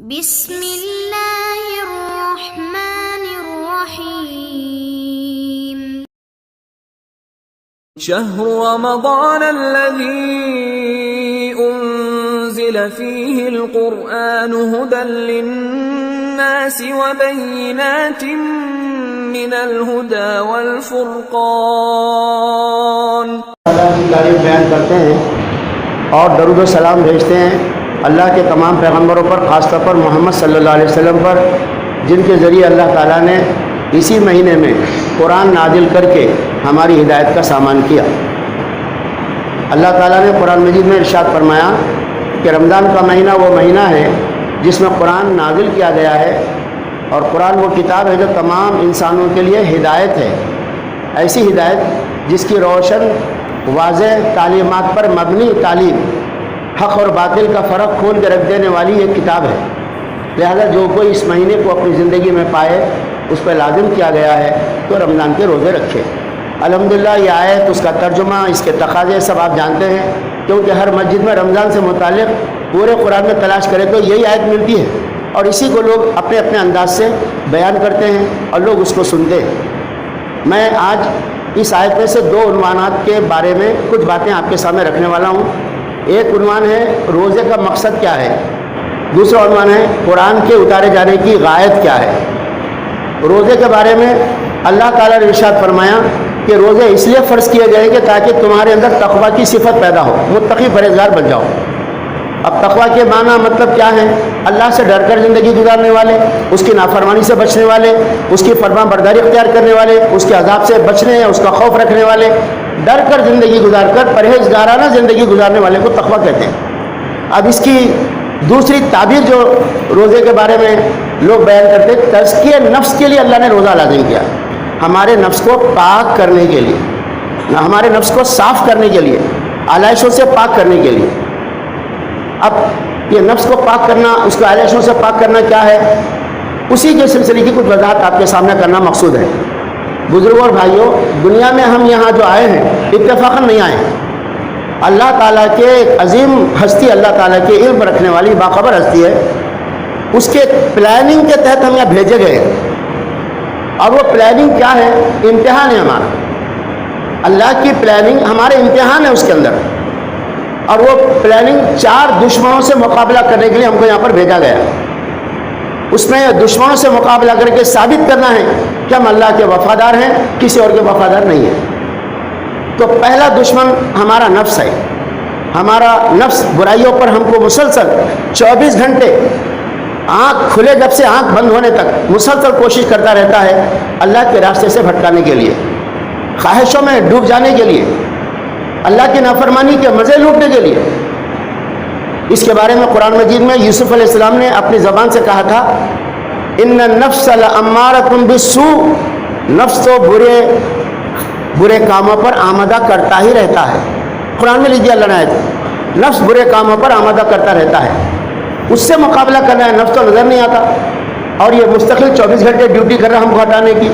بسم اللہ الرحمن الرحیم شهر رمضان الذي أنزل فيه القرآن هدى للناس وبينات من الهدى والفرقان. اللہ کی تعریف بیان کرتے ہیں اور درود و سلام بھیجتے ہیں اللہ کے تمام پیغمبروں پر، خاص طور پر محمد صلی اللہ علیہ وسلم پر، جن کے ذریعے اللہ تعالیٰ نے اسی مہینے میں قرآن نازل کر کے ہماری ہدایت کا سامان کیا. اللہ تعالیٰ نے قرآن مجید میں ارشاد فرمایا کہ رمضان کا مہینہ وہ مہینہ ہے جس میں قرآن نازل کیا گیا ہے، اور قرآن وہ کتاب ہے جو تمام انسانوں کے لیے ہدایت ہے. ایسی ہدایت جس کی روشن واضح تعلیمات پر مبنی تعلیم، حق اور باطل کا فرق کھول کے رکھ دینے والی ایک کتاب ہے. لہذا جو کوئی اس مہینے کو اپنی زندگی میں پائے اس پہ لازم کیا گیا ہے تو رمضان کے روزے رکھے. الحمدللہ یہ آیت، اس کا ترجمہ، اس کے تقاضے سب آپ جانتے ہیں، کیونکہ ہر مسجد میں رمضان سے متعلق پورے قرآن میں تلاش کرے تو یہی آیت ملتی ہے، اور اسی کو لوگ اپنے اپنے انداز سے بیان کرتے ہیں اور لوگ اس کو سنتے ہیں. میں آج اس آیت میں سے دو عنوانات کے بارے میں کچھ باتیں آپ کے سامنے رکھنے والا ہوں. ایک عنوان ہے روزے کا مقصد کیا ہے، دوسرا عنوان ہے قرآن کے اتارے جانے کی غایت کیا ہے. روزے کے بارے میں اللہ تعالیٰ نے ارشاد فرمایا کہ روزے اس لیے فرض کیے گئے کہ تاکہ تمہارے اندر تقویٰ کی صفت پیدا ہو، متقی پرہیزگار بن جاؤ. اب تقویٰ کے معنی مطلب کیا ہے؟ اللہ سے ڈر کر زندگی گزارنے والے، اس کی نافرمانی سے بچنے والے، اس کی فرمان برداری اختیار کرنے والے، اس کے عذاب سے بچنے، اس کا خوف رکھنے والے، ڈر کر زندگی گزار کر پرہیزگارانہ زندگی گزارنے والے کو تقویٰ کہتے ہیں. اب اس کی دوسری تعبیر جو روزے کے بارے میں لوگ بیان کرتے ہیں، تزکیہ نفس کے لیے اللہ نے روزہ لازم کیا، ہمارے نفس کو پاک کرنے کے لیے، ہمارے نفس کو صاف کرنے کے لیے، آلائشوں سے پاک کرنے کے لیے. اب یہ نفس کو پاک کرنا، اس کو آلائشوں سے پاک کرنا کیا ہے، اسی کے سلسلے کی کچھ وضاحت آپ کے سامنے کرنا مقصود ہے. بزرگوں اور بھائیوں، دنیا میں ہم یہاں جو آئے ہیں اتفاقاً نہیں آئے ہیں. اللہ تعالیٰ کے ایک عظیم ہستی، اللہ تعالیٰ کے علم رکھنے والی باخبر ہستی ہے، اس کے پلاننگ کے تحت ہم یہاں بھیجے گئے. اور وہ پلاننگ کیا ہے؟ امتحان ہے ہمارا. اللہ کی پلاننگ ہمارے امتحان ہے اس کے اندر، اور وہ پلاننگ 4 دشمنوں سے مقابلہ کرنے کے لیے ہم کو یہاں پر بھیجا گیا. اس میں دشمنوں سے مقابلہ کر کے ثابت کرنا ہے کہ ہم اللہ کے وفادار ہیں، کسی اور کے وفادار نہیں ہیں. تو پہلا دشمن ہمارا نفس ہے. ہمارا نفس برائیوں پر ہم کو مسلسل 24 گھنٹے آنکھ کھلے جب سے آنکھ بند ہونے تک مسلسل کوشش کرتا رہتا ہے اللہ کے راستے سے بھٹکانے کے لیے، خواہشوں میں ڈوب جانے کے لیے، اللہ کی نافرمانی کے مزے لوٹنے کے لیے. اس کے بارے میں قرآن مجید میں یوسف علیہ السلام نے اپنی زبان سے کہا تھا، ان النفس لامارۃ بالسوء، نفس تو برے کاموں پر آمادہ کرتا ہی رہتا ہے. قرآن میں لیجیے اللہ نے آیت، نفس برے کاموں پر آمادہ کرتا رہتا ہے. اس سے مقابلہ کرنا ہے، نفس تو نظر نہیں آتا اور یہ مستقل 24 گھنٹے ڈیوٹی کر رہا ہم کو ہٹانے کی.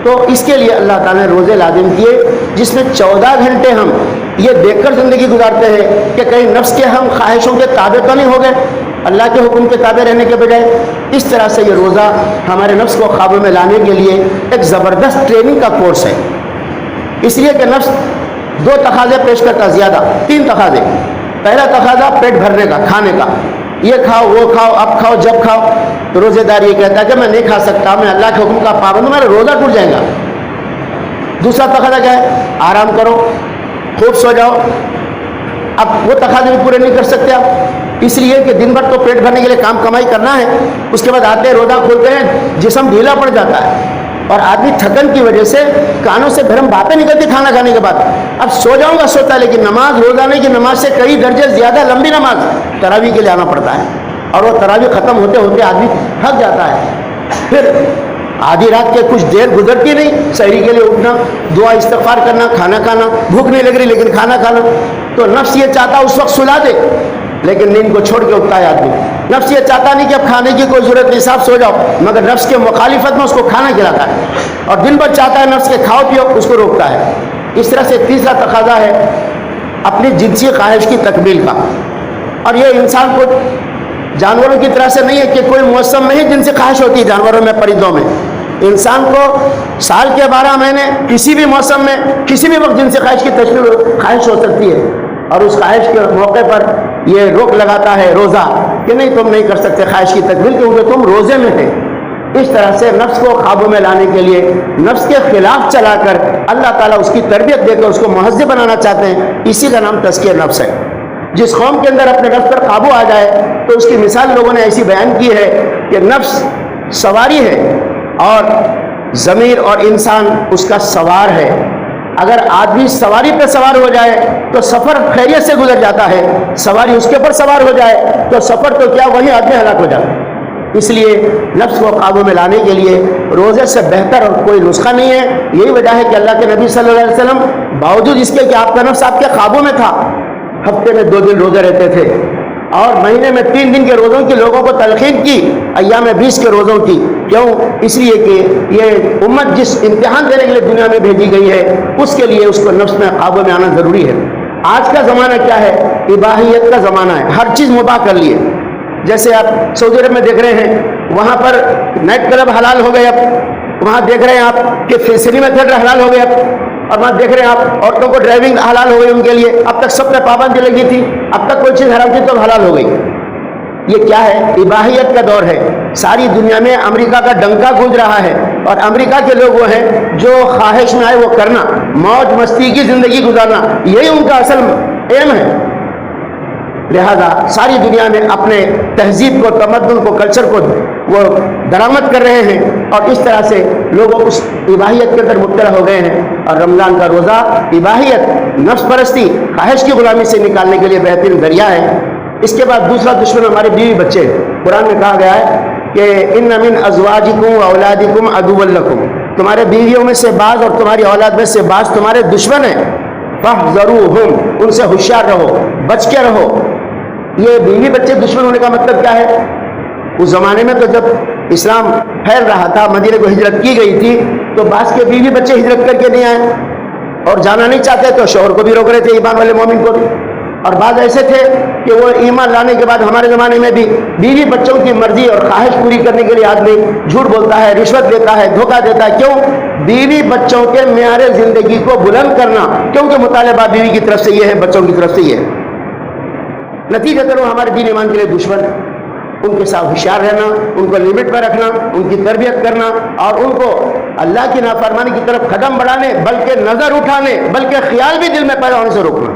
تو اس کے لیے اللہ تعالیٰ نے روزے لازم کیے، جس میں 14 گھنٹے ہم یہ دیکھ کر زندگی گزارتے ہیں کہ کہیں نفس کے ہم خواہشوں کے تابع تو نہیں ہو گئے، اللہ کے حکم کے تابع رہنے کے بجائے. اس طرح سے یہ روزہ ہمارے نفس کو قابو میں لانے کے لیے ایک زبردست ٹریننگ کا کورس ہے. اس لیے کہ نفس 2 تقاضے پیش کرتا، زیادہ 3 تقاضے. پہلا تقاضا پیٹ بھرنے کا، کھانے کا، یہ کھاؤ وہ کھاؤ، اب کھاؤ جب کھاؤ. روزے دار یہ کہتا ہے کہ میں نہیں کھا سکتا، میں اللہ کے حکم کا پابند ہوں، میرا روزہ ٹوٹ جائے گا. دوسرا تقاضا کیا ہے؟ آرام کرو، خوب سو جاؤ. اب وہ تقاضے بھی پورے نہیں کر سکتے آپ، اس لیے کہ دن بھر تو پیٹ بھرنے کے لیے کام کمائی کرنا ہے، اس کے بعد آتے ہیں روزہ کھولتے ہیں، جسم ڈھیلا پڑ جاتا ہے اور آدمی تھکن کی وجہ سے کانوں سے گرم باتیں نکلتی کھانا کھانے کے بعد. اب سو جاؤں گا سوتا ہے، لیکن نماز روزانے کی نماز سے کئی درجے زیادہ لمبی نماز تراویح کے لیے آنا پڑتا ہے، اور وہ تراویح ختم ہوتے ہوتے آدمی تھک جاتا ہے. پھر آدھی رات کے کچھ دیر گزرتی نہیں، سحری کے لیے اٹھنا، دعا استغفار کرنا، کھانا کھانا، بھوک نہیں لگ رہی لیکن کھانا کھانا. تو نفس یہ چاہتا اس وقت سلا دے، لیکن نیند کو چھوڑ کے اٹھتا ہے آدمی. نفس یہ چاہتا نہیں کہ اب کھانے کی کوئی ضرورت نہیں، صاف سو جاؤ، مگر نفس کے مخالفت میں اس کو کھانا کھلاتا ہے، اور دن بھر چاہتا ہے نفس کے کھاؤ پیو، اس کو روکتا ہے. اس طرح سے تیسرا تقاضا ہے اپنی جنسی خواہش کی تکمیل کا. اور یہ انسان کو جانوروں کی طرح سے نہیں ہے کہ کوئی موسم میں ہی جن سے خواہش ہوتی ہے جانوروں میں پرندوں میں. انسان کو سال کے 12 مہینے کسی بھی موسم میں کسی بھی وقت جن سے خواہش کی خواہش ہو سکتی ہے, اور اس خواہش کے موقع پر یہ روک لگاتا ہے روزہ کہ نہیں تم نہیں کر سکتے خواہش کی تکمیل کیونکہ تم روزے میں ہیں. اس طرح سے نفس کو قابو میں لانے کے لیے نفس کے خلاف چلا کر اللہ تعالیٰ اس کی تربیت دے کر اس کو مہذب بنانا چاہتے ہیں. اسی کا نام تزکیہ نفس ہے. جس قوم کے اندر اپنے نفس پر قابو آ جائے تو اس کی مثال لوگوں نے ایسی بیان کی ہے کہ نفس سواری ہے اور ضمیر اور انسان اس کا سوار ہے. اگر آدمی سواری پہ سوار ہو جائے تو سفر خیریت سے گزر جاتا ہے, سواری اس کے اوپر سوار ہو جائے تو سفر تو کیا وہیں آدمی ہلاک ہو جاتا ہے. اس لیے نفس کو قابو میں لانے کے لیے روزے سے بہتر اور کوئی نسخہ نہیں ہے. یہی وجہ ہے کہ اللہ کے نبی صلی اللہ علیہ وسلم باوجود اس کے کہ آپ کا نفس آپ کے قابو میں تھا, ہفتے میں 2 دن روزے رہتے تھے اور مہینے میں 3 دن کے روزوں کی لوگوں کو تلقین کی, ایام 20 کے روزوں کی. کیوں؟ اس لیے کہ یہ امت جس امتحان دینے کے لیے دنیا میں بھیجی گئی ہے اس کے لیے اس کو نفس میں قابو میں آنا ضروری ہے. آج کا زمانہ کیا ہے؟ اباحیت کا زمانہ ہے. ہر چیز مباح کر لیے. جیسے آپ سعودی عرب میں دیکھ رہے ہیں, وہاں پر نائٹ کلب حلال ہو گئے. اب وہاں دیکھ رہے ہیں آپ کہ سنیما تھیٹر حلال ہو گئے. اب وہاں دیکھ رہے ہیں آپ عورتوں کو ڈرائیونگ حلال ہو گئی ان کے لیے. اب تک سب پہ پابندی لگی تھی, اب تک کوئی چیز حرام تھی تو حلال ہو گئی. یہ کیا ہے؟ اباحیت کا دور ہے. ساری دنیا میں امریکہ کا ڈنکا گونج رہا ہے اور امریکہ کے لوگ وہ ہیں جو خواہش میں آئے وہ کرنا, موج مستی کی زندگی گزارنا, یہی ان کا اصل ایم ہے. لہذا ساری دنیا میں اپنے تہذیب کو, تمدن کو, کلچر کو وہ درآمد کر رہے ہیں اور اس طرح سے لوگ اس اباحیت کے اندر مبتلا ہو گئے ہیں. اور رمضان کا روزہ اباحیت, نفس پرستی, خواہش کی غلامی سے نکالنے کے لیے بہترین ذریعہ ہے. اس کے بعد دوسرا دشمن ہمارے بیوی بچے. قرآن میں کہا گیا ہے کہ ان من ازواجکم واولادکم عدو لکم, تمہارے بیویوں میں سے بعض اور تمہاری اولاد میں سے بعض تمہارے دشمن ہیں. فاحذروہم, ان سے ہوشیار رہو, بچ کے رہو. یہ بیوی بچے دشمن ہونے کا مطلب کیا ہے؟ اس زمانے میں تو جب اسلام پھیل رہا تھا, مدینے کو ہجرت کی گئی تھی, تو بعض کے بیوی بچے ہجرت کر کے نہیں آئے اور جانا نہیں چاہتے تو شوہر کو بھی روک رہے تھے, ایمان والے مومن کو بھی. اور بعض ایسے تھے کہ وہ ایمان لانے کے بعد ہمارے زمانے میں بھی بیوی بچوں کی مرضی اور خواہش پوری کرنے کے لیے آدمی جھوٹ بولتا ہے, رشوت دیتا ہے, دھوکہ دیتا ہے. کیوں؟ بیوی بچوں کے معیار زندگی کو بلند کرنا, کیونکہ مطالبہ بیوی کی طرف سے یہ ہے, بچوں کی طرف سے یہ ہے. نتیجہ کرو ہمارے دین ایمان کے لیے دشمن. ان کے ساتھ ہوشیار رہنا, ان کو لمٹ پر رکھنا, ان کی تربیت کرنا اور ان کو اللہ کی نافرمانی کی طرف قدم بڑھانے بلکہ نظر اٹھانے بلکہ خیال بھی دل میں پیدا ہونے سے روکنا.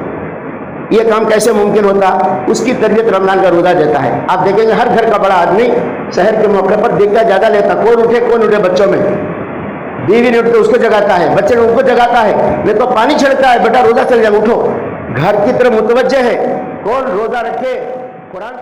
یہ کام کیسے ممکن ہوتا؟ اس کی تربیت رمضان کا روزہ دیتا ہے. آپ دیکھیں گے ہر گھر کا بڑا آدمی سحر کے موقع پر دیکھتا زیادہ لیتا, کون اٹھے بچوں میں. بیوی نہیں اٹھتے اس کو جگاتا ہے, بچے ان کو جگاتا ہے, نہیں تو پانی چھڑکتا ہے, بیٹا روزہ چل جائے, اٹھو. گھر کی طرف متوجہ ہے, کون روزہ رکھے. قرآن